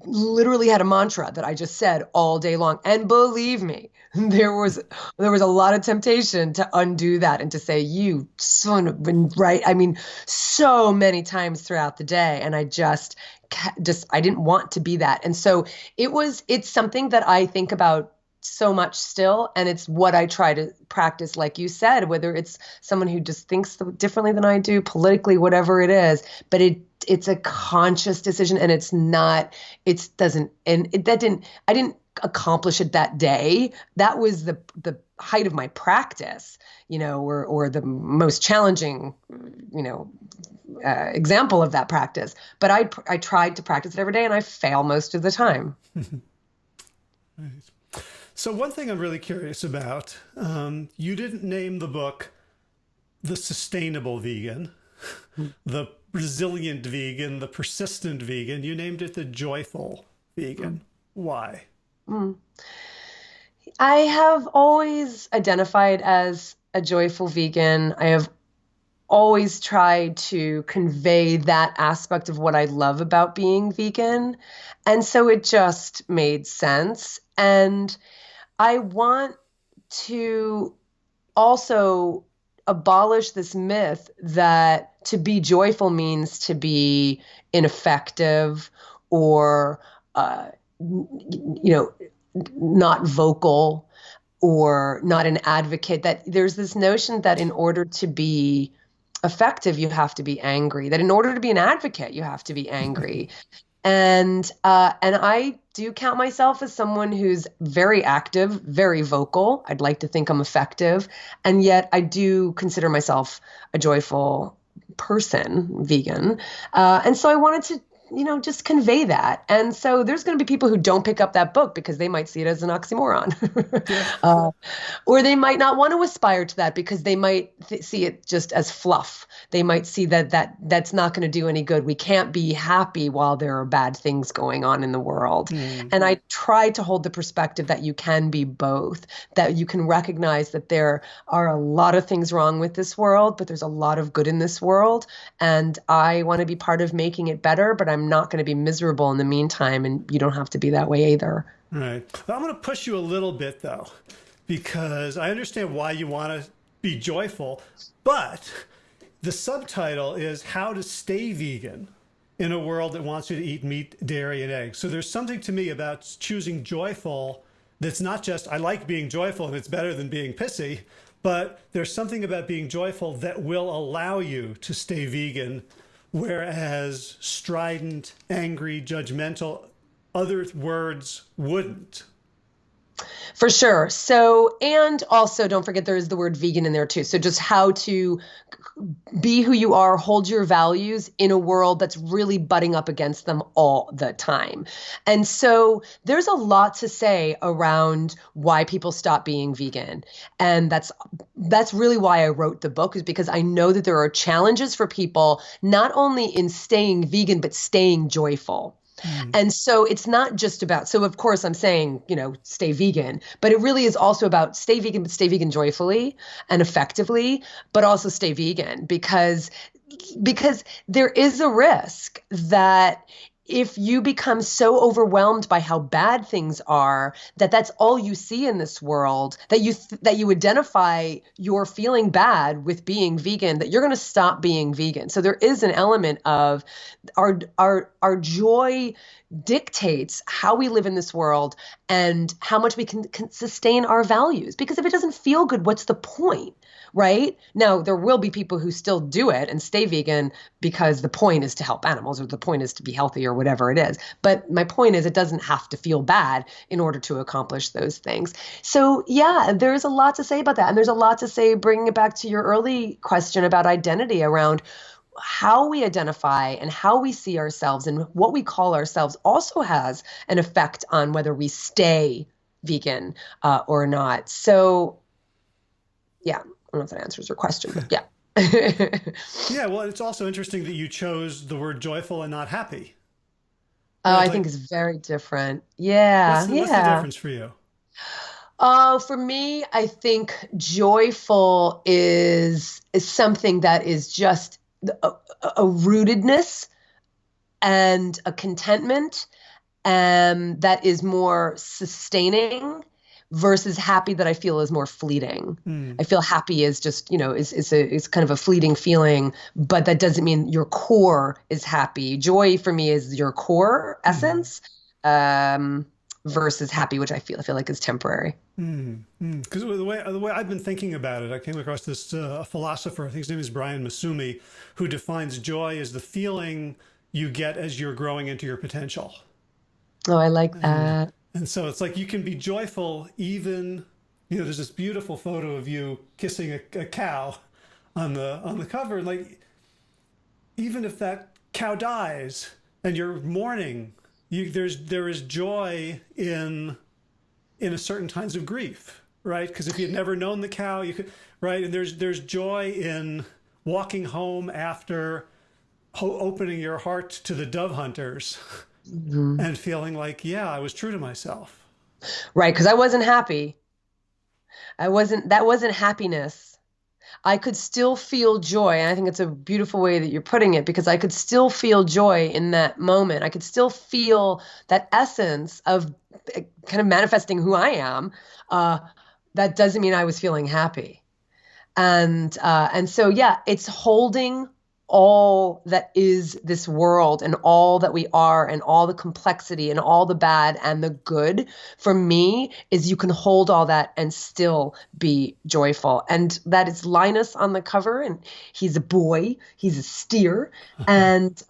literally had a mantra that I just said all day long. And believe me, there was a lot of temptation to undo that and to say, you son of a, right? I mean, so many times throughout the day. And I I didn't want to be that. And so it's something that I think about so much still. And it's what I try to practice, like you said, whether it's someone who just thinks differently than I do, politically, whatever it is, but it's a conscious decision, and I didn't accomplish it that day. That was the height of my practice, or the most challenging, example of that practice. But I tried to practice it every day, and I fail most of the time.
Right. So one thing I'm really curious about, you didn't name the book The Sustainable Vegan, the Resilient Vegan, the Persistent Vegan. You named it the Joyful Vegan. Why?
I have always identified as a joyful vegan. I have always tried to convey that aspect of what I love about being vegan. And so it just made sense. And I want to also abolish this myth that to be joyful means to be ineffective or, not vocal or not an advocate. That there's this notion that in order to be effective, you have to be angry, that in order to be an advocate, you have to be angry. And I do count myself as someone who's very active, very vocal. I'd like to think I'm effective. And yet I do consider myself a joyful person, vegan. And so I wanted to just convey that. And so there's going to be people who don't pick up that book because they might see it as an oxymoron.
Yeah.
uh, or they might not want to aspire to that because they might see it just as fluff. They might see that's not going to do any good. We can't be happy while there are bad things going on in the world. And I try to hold the perspective that you can be both, that you can recognize that there are a lot of things wrong with this world, but there's a lot of good in this world. And I want to be part of making it better, but I'm not going to be miserable in the meantime. And you don't have to be that way either.
Right. Well, I'm going to push you a little bit, though, because I understand why you want to be joyful, but the subtitle is How to Stay Vegan in a World That Wants You to Eat Meat, Dairy, and Eggs. So there's something to me about choosing joyful that's not just, I like being joyful and it's better than being pissy, but there's something about being joyful that will allow you to stay vegan, whereas strident, angry, judgmental, other words wouldn't.
For sure. So, and also don't forget there is the word vegan in there too. So just how to be who you are, hold your values in a world that's really butting up against them all the time. And so there's a lot to say around why people stop being vegan. And that's really why I wrote the book, is because I know that there are challenges for people, not only in staying vegan, but staying joyful. And so it's not just about, so of course I'm saying, stay vegan, but it really is also about stay vegan, but stay vegan joyfully and effectively, but also stay vegan because there is a risk that if you become so overwhelmed by how bad things are, that's all you see in this world, that you identify your feeling bad with being vegan, that you're going to stop being vegan. So there is an element of our joy dictates how we live in this world and how much we can sustain our values. Because if it doesn't feel good, what's the point? Right? Now, there will be people who still do it and stay vegan because the point is to help animals or the point is to be healthy or whatever it is. But my point is it doesn't have to feel bad in order to accomplish those things. So yeah, there's a lot to say about that. And there's a lot to say, bringing it back to your early question about identity, around how we identify and how we see ourselves and what we call ourselves also has an effect on whether we stay vegan or not. So yeah. I don't know if that answers your question, but yeah.
Yeah, well, it's also interesting that you chose the word joyful and not happy.
Oh,
Right?
I think it's very different. Yeah,
What's the
yeah.
difference for you?
Oh, for me, I think joyful is something that is just a rootedness and a contentment, that is more sustaining, versus happy that I feel is more fleeting. I feel happy is just, is kind of a fleeting feeling, but that doesn't mean your core is happy. Joy for me is your core essence, versus happy, which I feel like is temporary.
Because the way I've been thinking about it, I came across this philosopher, I think his name is Brian Masumi, who defines joy as the feeling you get as you're growing into your potential.
Oh, I like that.
And so it's like you can be joyful even, there's this beautiful photo of you kissing a cow on the cover. And like, even if that cow dies and you're mourning, there is joy in a certain kinds of grief, right? Because if you'd never known the cow, you could, right? And there's joy in walking home after opening your heart to the dove hunters. And feeling like, yeah, I was true to myself.
Right, because I wasn't happy. That wasn't happiness. I could still feel joy. And I think it's a beautiful way that you're putting it, because I could still feel joy in that moment. I could still feel that essence of kind of manifesting who I am. That doesn't mean I was feeling happy. And so, yeah, it's holding all that is this world and all that we are and all the complexity and all the bad and the good. For me, is you can hold all that and still be joyful. And that is Linus on the cover, and he's a boy, he's a steer, and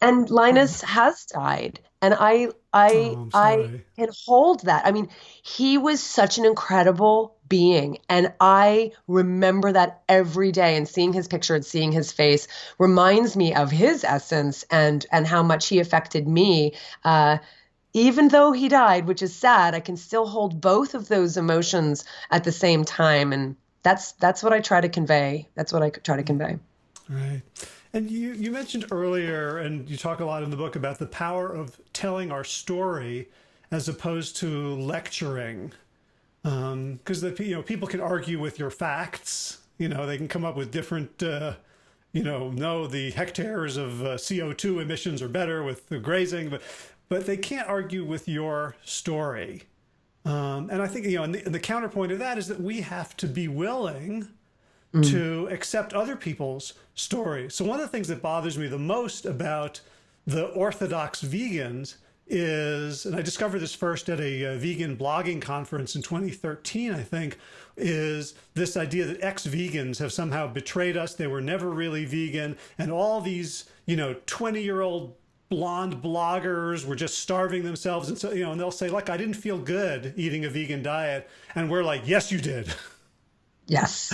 Linus has died. And I
I'm sorry.
can hold that. I mean, he was such an incredible being. And I remember that every day, and seeing his picture and seeing his face reminds me of his essence and how much he affected me. Even though he died, which is sad, I can still hold both of those emotions at the same time. And that's what I try to convey. That's what I try to convey.
Right. And you mentioned earlier, and you talk a lot in the book about the power of telling our story as opposed to lecturing. Because people can argue with your facts. They can come up with different, no, the hectares of CO2 emissions are better with the grazing, but they can't argue with your story. And I think, and the counterpoint of that is that we have to be willing to accept other people's stories. So one of the things that bothers me the most about the orthodox vegans is, and I discovered this first at a vegan blogging conference in 2013, I think, is this idea that ex-vegans have somehow betrayed us. They were never really vegan. And all these, 20-year-old blonde bloggers were just starving themselves. And so, and they'll say, look, I didn't feel good eating a vegan diet. And we're like, yes, you did.
Yes,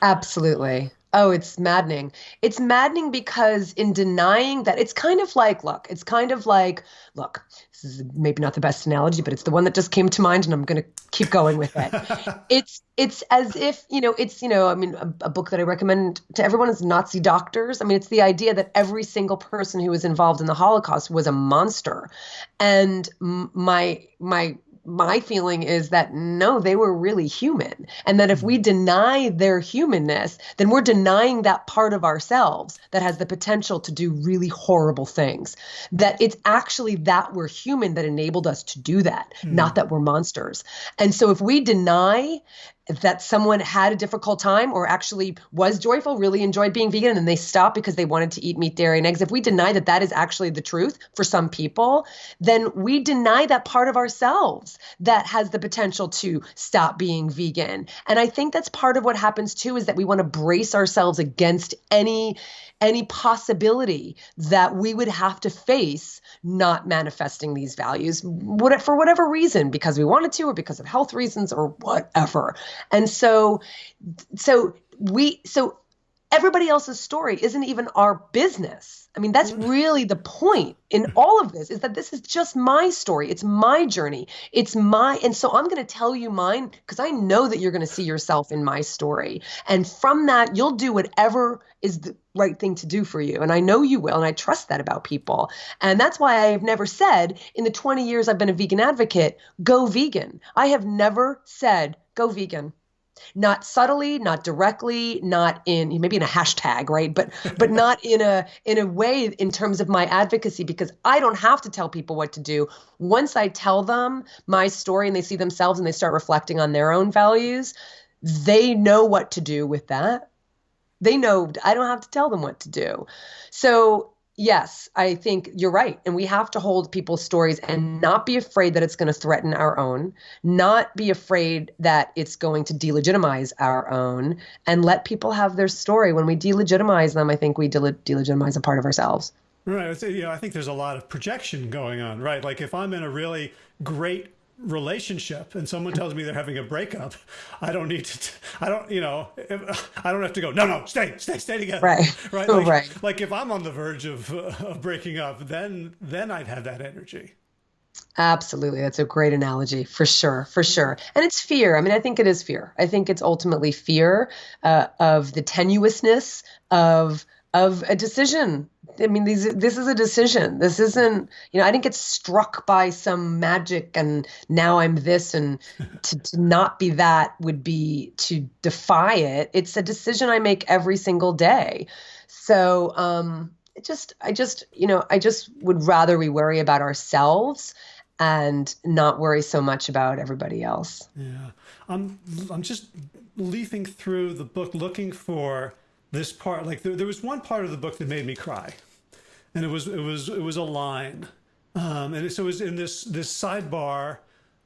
absolutely. Oh, it's maddening. It's maddening because in denying that, it's kind of like, look, this is maybe not the best analogy, but it's the one that just came to mind and I'm going to keep going with it. It's as if, a book that I recommend to everyone is Nazi Doctors. I mean, it's the idea that every single person who was involved in the Holocaust was a monster. And my feeling is that no, they were really human. And that if we deny their humanness, then we're denying that part of ourselves that has the potential to do really horrible things. That it's actually that we're human that enabled us to do that, not that we're monsters. And so if we deny that someone had a difficult time or actually was joyful, really enjoyed being vegan, and they stopped because they wanted to eat meat, dairy, and eggs, if we deny that that is actually the truth for some people, then we deny that part of ourselves that has the potential to stop being vegan. And I think that's part of what happens too, is that we want to brace ourselves against any possibility that we would have to face not manifesting these values, for whatever reason, because we wanted to, or because of health reasons, or whatever. And so everybody else's story isn't even our business. I mean, that's really the point in all of this, is that this is just my story. It's my journey. And so I'm going to tell you mine because I know that you're going to see yourself in my story. And from that, you'll do whatever is the right thing to do for you. And I know you will. And I trust that about people. And that's why I have never said in the 20 years I've been a vegan advocate, go vegan. I have never said, go vegan. Not subtly, not directly, not in maybe in a hashtag, right? But not in a way in terms of my advocacy, because I don't have to tell people what to do. Once I tell them my story and they see themselves and they start reflecting on their own values, they know what to do with that. They know I don't have to tell them what to do. So yes, I think you're right. And we have to hold people's stories and not be afraid that it's going to threaten our own, not be afraid that it's going to delegitimize our own, and let people have their story. When we delegitimize them, I think we delegitimize a part of ourselves.
Right. I think there's a lot of projection going on, right? Like if I'm in a really great relationship and someone tells me they're having a breakup, I don't need to, I don't have to go, no, stay together.
Right.
Right.
Right.
Like if I'm on the verge of breaking up, then I'd have that energy.
Absolutely. That's a great analogy, for sure. For sure. And it's fear. I mean, I think it is fear. I think it's ultimately fear of the tenuousness of a decision. I mean, this is a decision. This isn't, I didn't get struck by some magic and now I'm this, and to not be that would be to defy it. It's a decision I make every single day. So I just would rather we worry about ourselves and not worry so much about everybody else.
Yeah. I'm just leafing through the book looking for this part. Like there was one part of the book that made me cry. And it was a line, and so it was in this sidebar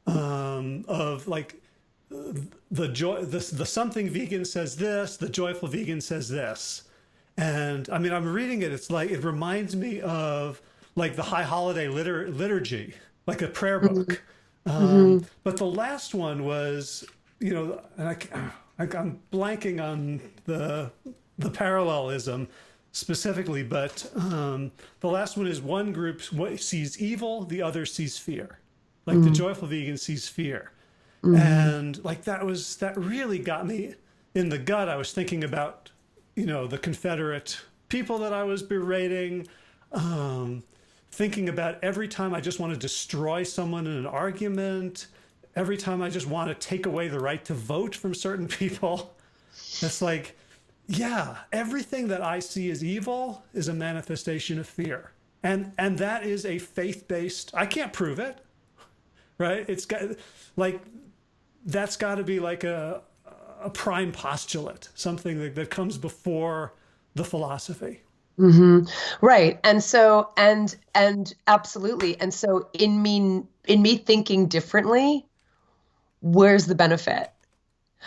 of like the something vegan says this, the joyful vegan says this, and I mean I'm reading it. It's like it reminds me of like the High Holiday liturgy, like a prayer book. But the last one was and I'm blanking on the parallelism specifically, but the last one is one group sees evil, the other sees fear. Like the joyful vegan sees fear. And like that really got me in the gut. I was thinking about, the Confederate people that I was berating, thinking about every time I just want to destroy someone in an argument, every time I just want to take away the right to vote from certain people. It's like, yeah, everything that I see as evil is a manifestation of fear. And that is a faith-based, I can't prove it, right? It's got like, that's got to be like a prime postulate, something that comes before the philosophy.
Right. And so, and absolutely. And so in me thinking differently, where's the benefit?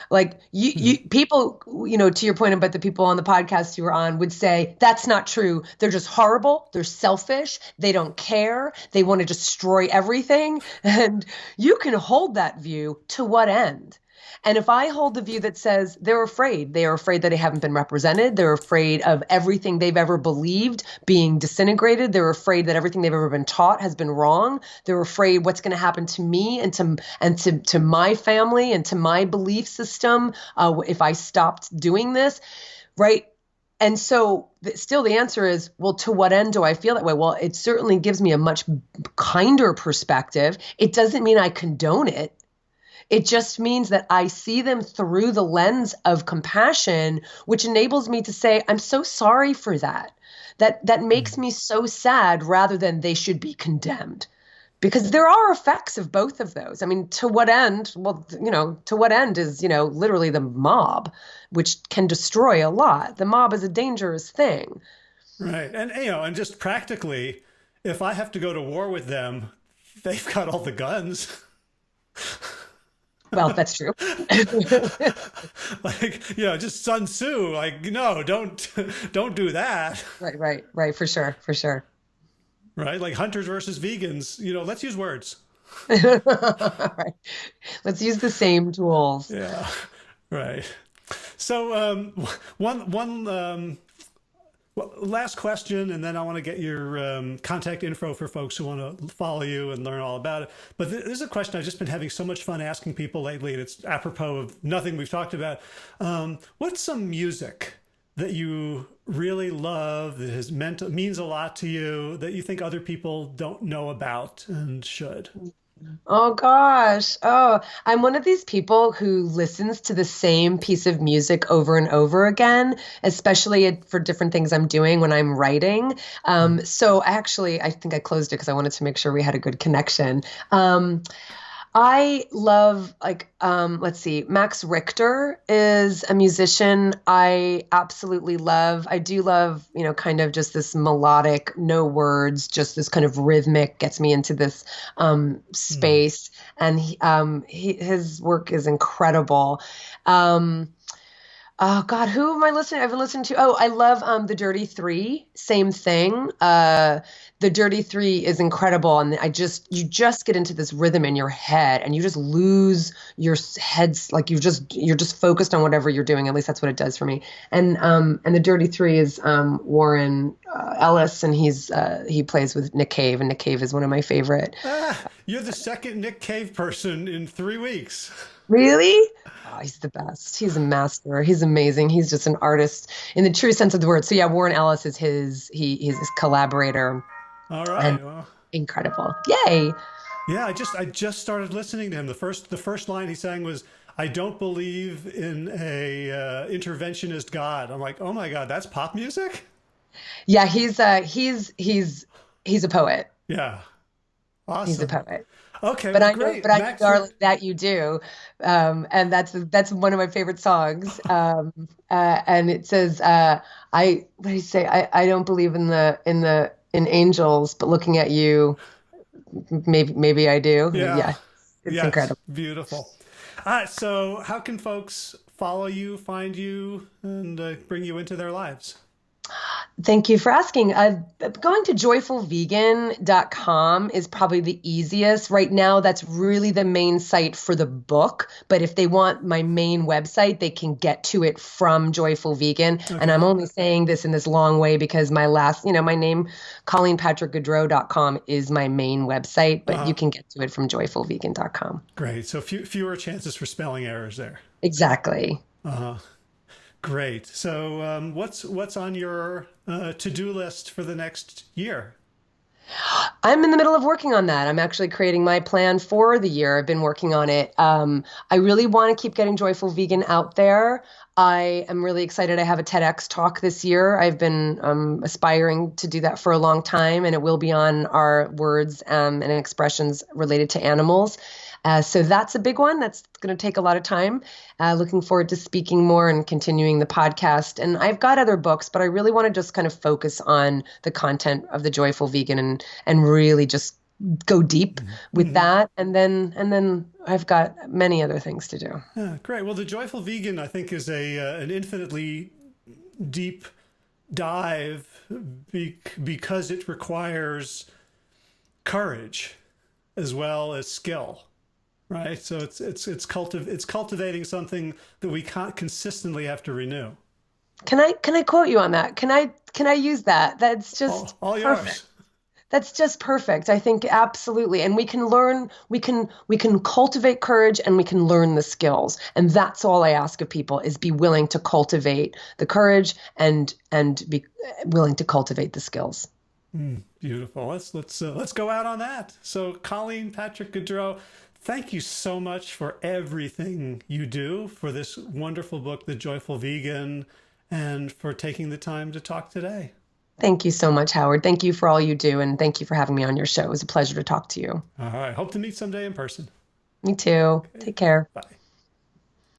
Like you people, to your point about the people on the podcast you were on would say, that's not true. They're just horrible. They're selfish. They don't care. They want to destroy everything. And you can hold that view to what end? And if I hold the view that says they are afraid that they haven't been represented, they're afraid of everything they've ever believed being disintegrated, they're afraid that everything they've ever been taught has been wrong, they're afraid what's going to happen to me and to my family and to my belief system if I stopped doing this, right? And so still the answer is, well, to what end do I feel that way? Well, it certainly gives me a much kinder perspective. It doesn't mean I condone it. It just means that I see them through the lens of compassion, which enables me to say, I'm so sorry for that. That makes me so sad rather than they should be condemned. Because there are effects of both of those. I mean, to what end? Well, to what end is, literally the mob, which can destroy a lot. The mob is a dangerous thing.
Right. And, and just practically, if I have to go to war with them, they've got all the guns.
Well, that's true.
Like, just Sun Tzu, like, no, don't do that.
Right. For sure.
Right. Like hunters versus vegans, let's use words.
Right. Let's use the same tools.
Yeah. Right. So, last question, and then I want to get your contact info for folks who want to follow you and learn all about it. But this is a question I've just been having so much fun asking people lately, and it's apropos of nothing we've talked about. What's some music that you really love, that means a lot to you, that you think other people don't know about and should?
Oh gosh. Oh, I'm one of these people who listens to the same piece of music over and over again, especially for different things I'm doing when I'm writing. So I think I closed it because I wanted to make sure we had a good connection. I love let's see, Max Richter is a musician I absolutely love. I do love, kind of just this melodic, no words, just this kind of rhythmic gets me into this space. And his work is incredible. Oh God, who am I listening? I've been listening to. Oh, I love the Dirty Three. Same thing. The Dirty Three is incredible, and you just get into this rhythm in your head, and you just lose your heads. Like you're just focused on whatever you're doing. At least that's what it does for me. And the Dirty Three is Warren Ellis, and he plays with Nick Cave, and Nick Cave is one of my favorite.
You're the second Nick Cave person in 3 weeks.
Really? Oh, he's the best. He's a master. He's amazing. He's just an artist in the true sense of the word. So yeah, Warren Ellis is he's his collaborator.
All right. Well,
incredible. Yay.
Yeah, I just started listening to him. The first line he sang was, "I don't believe in a interventionist God." I'm like, oh my God, that's pop music?
Yeah, he's a poet.
Yeah. Awesome.
He's a poet.
Okay,
but
well,
I know, darling, that you do, and that's one of my favorite songs. And it says, what do you say? I don't believe in angels, but looking at you, maybe I do. Yeah, it's incredible.
Beautiful. So how can folks follow you, find you, and bring you into their lives?
Thank you for asking. Going to joyfulvegan.com is probably the easiest. Right now, that's really the main site for the book. But if they want my main website, they can get to it from Joyful Vegan. And I'm
Okay.
only saying this in this long way because my last, my name, ColleenPatrickGoudreau.com is my main website, but you
Uh-huh.
can get to it from joyfulvegan.com.
Great. So fewer chances for spelling errors there.
Exactly.
Uh-huh. Great. So what's on your to-do list for the next year?
I'm in the middle of working on that. I'm actually creating my plan for the year. I've been working on it. I really want to keep getting Joyful Vegan out there. I am really excited. I have a TEDx talk this year. I've been aspiring to do that for a long time, and it will be on our words and expressions related to animals. So that's a big one. That's going to take a lot of time. Looking forward to speaking more and continuing the podcast. And I've got other books, but I really want to just kind of focus on the content of the Joyful Vegan and really just go deep with
Mm-hmm.
that. And then I've got many other things to do.
Yeah, great. Well, the Joyful Vegan, I think, is an infinitely deep dive because it requires courage as well as skill, right? So it's cultivating something that we can't consistently have to renew.
Can I quote you on that? Can I use that? That's just
All
perfect.
yours.
That's just perfect. I think absolutely. And we can learn, we can cultivate courage and we can learn the skills. And that's all I ask of people is be willing to cultivate the courage and be willing to cultivate the skills.
Beautiful. Let's go out on that. So, Colleen Patrick Goudreau, thank you so much for everything you do for this wonderful book, The Joyful Vegan, and for taking the time to talk today.
Thank you so much, Howard. Thank you for all you do. And thank you for having me on your show. It was a pleasure to talk to you.
All right. Hope to meet someday in person.
Me too.
Okay.
Take care.
Bye.